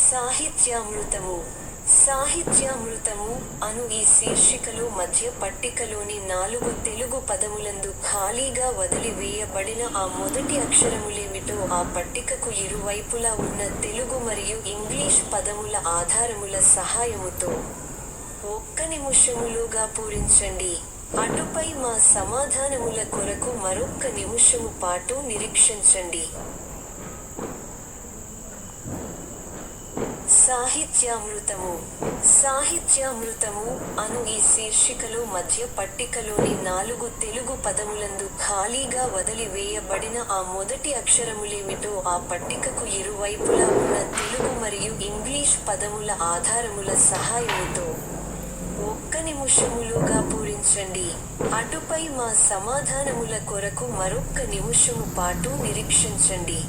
సాహిత్యామృతము. సాహిత్యామృతము అను ఈ శీర్షికలో మధ్య పట్టికలోని 4 తెలుగు పదములందు ఖాళీగా వదిలి వేయబడిన ఆ మొదటి అక్షరములేమిటో ఆ పట్టికకు ఇరువైపులా ఉన్న తెలుగు మరియు ఇంగ్లీష్ పదముల ఆధారముల సహాయముతో 1 నిమిషములోగా పూరించండి. అటుపై మా సమాధానముల కొరకు మరొక్క నిమిషము పాటు నిరీక్షించండి. సాహిత్యామృతము. సాహిత్యామృతము అను ఈ శీర్షికలో మధ్య పట్టికలోని 4 తెలుగు పదములందు ఖాళీగా వదిలి వేయబడిన ఆ మొదటి అక్షరములేమిటో ఆ పట్టికకు ఇరువైపులా ఉన్న తెలుగు మరియు ఇంగ్లీష్ పదముల ఆధారముల సహాయముతో 1 నిమిషములోగా పూరించండి. అటుపై మా సమాధానముల కొరకు మరొక్క నిమిషము పాటు నిరీక్షించండి.